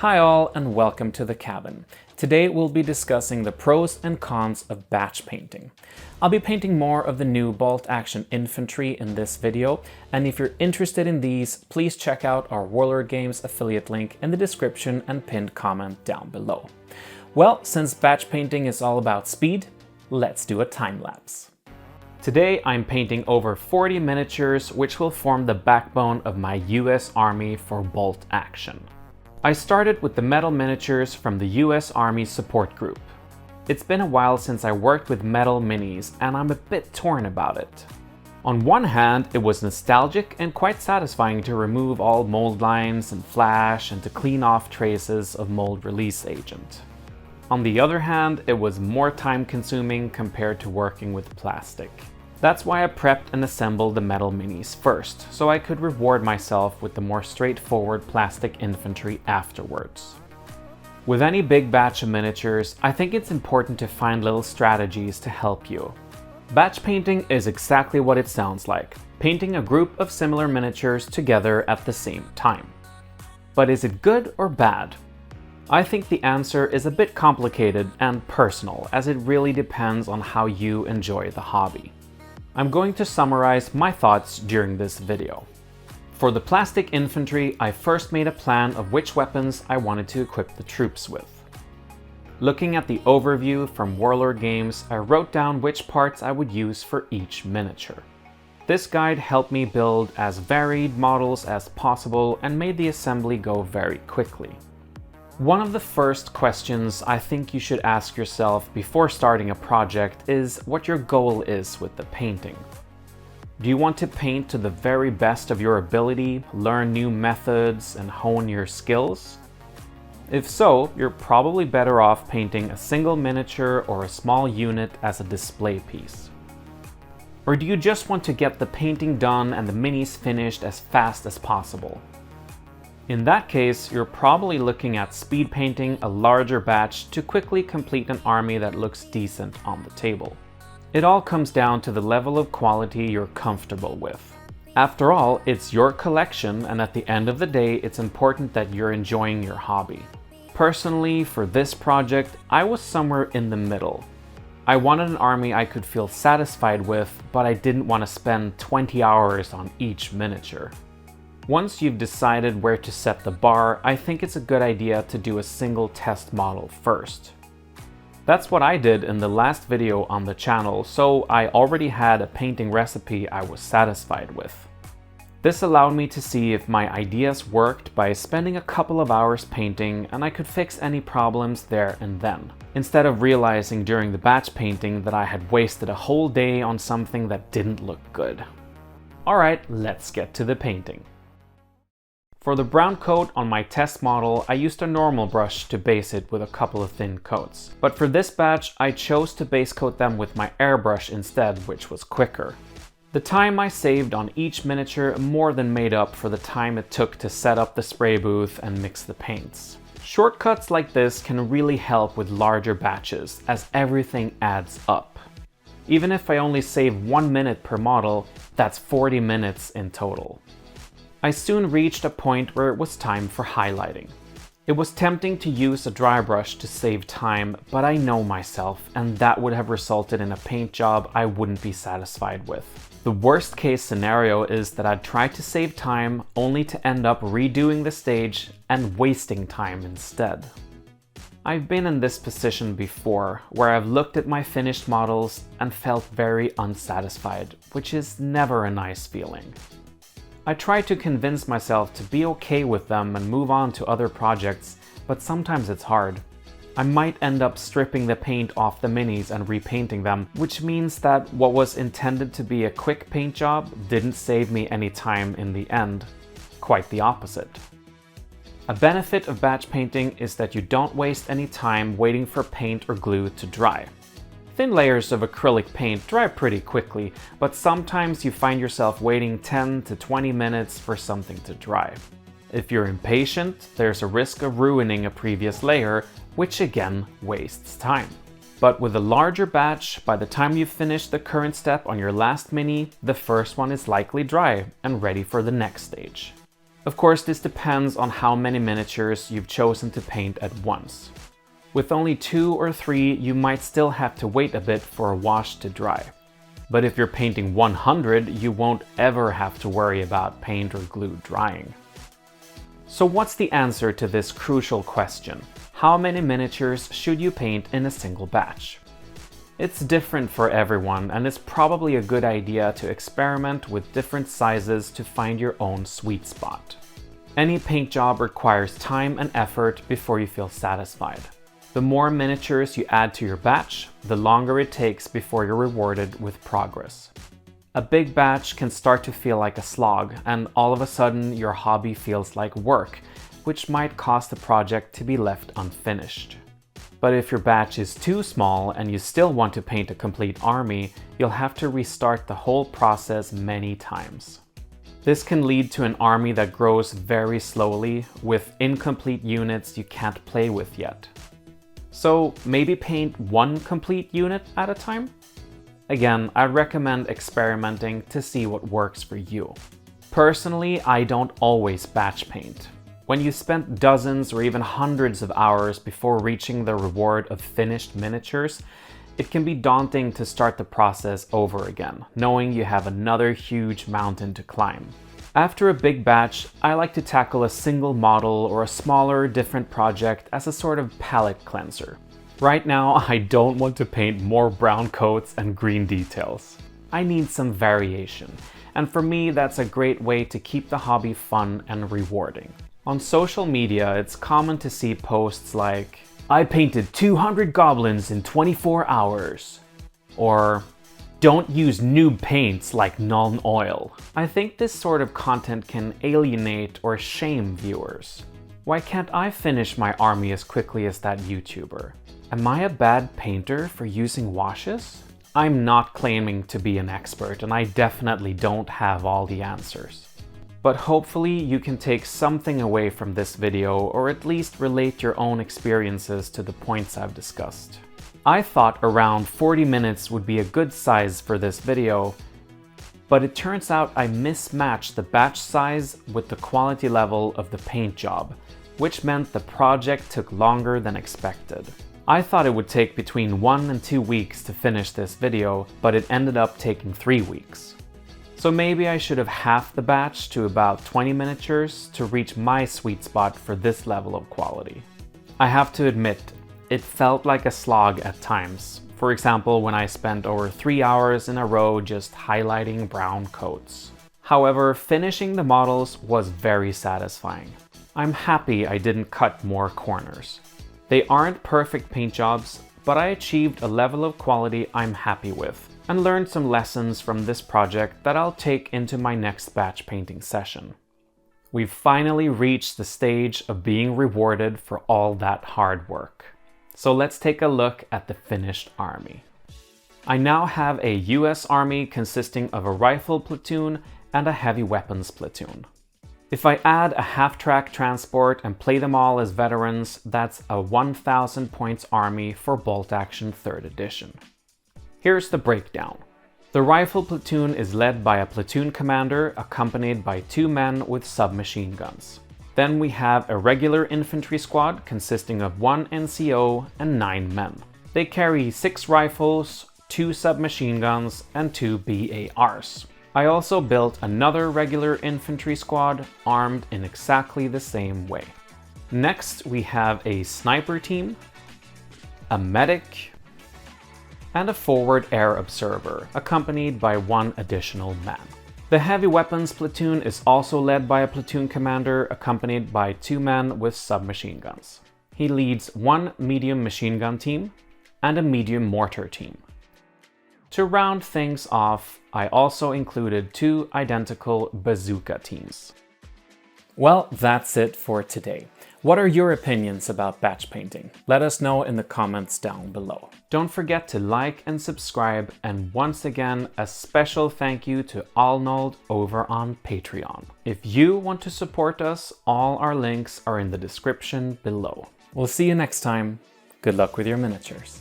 Hi all and welcome to the cabin. Today we'll be discussing the pros and cons of batch painting. I'll be painting more of the new bolt-action infantry in this video, and if you're interested in these, please check out our Wargaming affiliate link in the description and pinned comment down below. Well, since batch painting is all about speed, let's do a time lapse. Today I'm painting over 40 miniatures which will form the backbone of my US Army for bolt action. I started with the metal miniatures from the US Army support group. It's been a while since I worked with metal minis and I'm a bit torn about it. On one hand, it was nostalgic and quite satisfying to remove all mold lines and flash and to clean off traces of mold release agent. On the other hand, it was more time consuming compared to working with plastic. That's why I prepped and assembled the metal minis first, so I could reward myself with the more straightforward plastic infantry afterwards. With any big batch of miniatures, I think it's important to find little strategies to help you. Batch painting is exactly what it sounds like, painting a group of similar miniatures together at the same time. But is it good or bad? I think the answer is a bit complicated and personal, as it really depends on how you enjoy the hobby. I'm going to summarize my thoughts during this video. For the plastic infantry, I first made a plan of which weapons I wanted to equip the troops with. Looking at the overview from Warlord Games, I wrote down which parts I would use for each miniature. This guide helped me build as varied models as possible and made the assembly go very quickly. One of the first questions I think you should ask yourself before starting a project is what your goal is with the painting. Do you want to paint to the very best of your ability, learn new methods, and hone your skills? If so, you're probably better off painting a single miniature or a small unit as a display piece. Or do you just want to get the painting done and the minis finished as fast as possible? In that case, you're probably looking at speed painting a larger batch to quickly complete an army that looks decent on the table. It all comes down to the level of quality you're comfortable with. After all, it's your collection, and at the end of the day, it's important that you're enjoying your hobby. Personally, for this project, I was somewhere in the middle. I wanted an army I could feel satisfied with, but I didn't want to spend 20 hours on each miniature. Once you've decided where to set the bar, I think it's a good idea to do a single test model first. That's what I did in the last video on the channel, so I already had a painting recipe I was satisfied with. This allowed me to see if my ideas worked by spending a couple of hours painting, and I could fix any problems there and then, instead of realizing during the batch painting that I had wasted a whole day on something that didn't look good. Alright, let's get to the painting. For the brown coat on my test model, I used a normal brush to base it with a couple of thin coats. But for this batch, I chose to base coat them with my airbrush instead, which was quicker. The time I saved on each miniature more than made up for the time it took to set up the spray booth and mix the paints. Shortcuts like this can really help with larger batches, as everything adds up. Even if I only save 1 minute per model, that's 40 minutes in total. I soon reached a point where it was time for highlighting. It was tempting to use a dry brush to save time, but I know myself, and that would have resulted in a paint job I wouldn't be satisfied with. The worst case scenario is that I'd try to save time only to end up redoing the stage and wasting time instead. I've been in this position before, where I've looked at my finished models and felt very unsatisfied, which is never a nice feeling. I try to convince myself to be okay with them and move on to other projects, but sometimes it's hard. I might end up stripping the paint off the minis and repainting them, which means that what was intended to be a quick paint job didn't save me any time in the end. Quite the opposite. A benefit of batch painting is that you don't waste any time waiting for paint or glue to dry. Thin layers of acrylic paint dry pretty quickly, but sometimes you find yourself waiting 10 to 20 minutes for something to dry. If you're impatient, there's a risk of ruining a previous layer, which again wastes time. But with a larger batch, by the time you've finished the current step on your last mini, the first one is likely dry and ready for the next stage. Of course, this depends on how many miniatures you've chosen to paint at once. With only 2 or 3, you might still have to wait a bit for a wash to dry. But if you're painting 100, you won't ever have to worry about paint or glue drying. So what's the answer to this crucial question? How many miniatures should you paint in a single batch? It's different for everyone, and it's probably a good idea to experiment with different sizes to find your own sweet spot. Any paint job requires time and effort before you feel satisfied. The more miniatures you add to your batch, the longer it takes before you're rewarded with progress. A big batch can start to feel like a slog, and all of a sudden your hobby feels like work, which might cause the project to be left unfinished. But if your batch is too small and you still want to paint a complete army, you'll have to restart the whole process many times. This can lead to an army that grows very slowly, with incomplete units you can't play with yet. So maybe paint one complete unit at a time? Again, I recommend experimenting to see what works for you. Personally, I don't always batch paint. When you spend dozens or even hundreds of hours before reaching the reward of finished miniatures, it can be daunting to start the process over again, knowing you have another huge mountain to climb. After a big batch, I like to tackle a single model or a smaller, different project as a sort of palette cleanser. Right now, I don't want to paint more brown coats and green details. I need some variation, and for me, that's a great way to keep the hobby fun and rewarding. On social media, it's common to see posts like, "I painted 200 goblins in 24 hours," or "Don't use noob paints like Nuln Oil." I think this sort of content can alienate or shame viewers. Why can't I finish my army as quickly as that YouTuber? Am I a bad painter for using washes? I'm not claiming to be an expert, and I definitely don't have all the answers. But hopefully you can take something away from this video, or at least relate your own experiences to the points I've discussed. I thought around 40 minutes would be a good size for this video, but it turns out I mismatched the batch size with the quality level of the paint job, which meant the project took longer than expected. I thought it would take between 1 and 2 weeks to finish this video, but it ended up taking 3 weeks. So maybe I should have halved the batch to about 20 miniatures to reach my sweet spot for this level of quality. I have to admit, it felt like a slog at times. For example, when I spent over 3 hours in a row just highlighting brown coats. However, finishing the models was very satisfying. I'm happy I didn't cut more corners. They aren't perfect paint jobs, but I achieved a level of quality I'm happy with, and learned some lessons from this project that I'll take into my next batch painting session. We've finally reached the stage of being rewarded for all that hard work. So let's take a look at the finished army. I now have a US Army consisting of a rifle platoon and a heavy weapons platoon. If I add a half-track transport and play them all as veterans, that's a 1000 points army for Bolt Action 3rd edition. Here's the breakdown. The rifle platoon is led by a platoon commander accompanied by 2 men with submachine guns. Then we have a regular infantry squad consisting of 1 NCO and 9 men. They carry 6 rifles, 2 submachine guns, and 2 BARs. I also built another regular infantry squad armed in exactly the same way. Next, we have a sniper team, a medic, and a forward air observer, accompanied by 1 additional man. The heavy weapons platoon is also led by a platoon commander accompanied by 2 men with submachine guns. He leads 1 medium machine gun team and a medium mortar team. To round things off, I also included 2 identical bazooka teams. Well, that's it for today. What are your opinions about batch painting? Let us know in the comments down below. Don't forget to like and subscribe, and once again, a special thank you to Arnold over on Patreon. If you want to support us, all our links are in the description below. We'll see you next time. Good luck with your miniatures.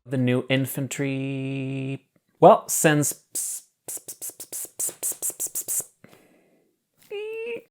the new infantry, well, since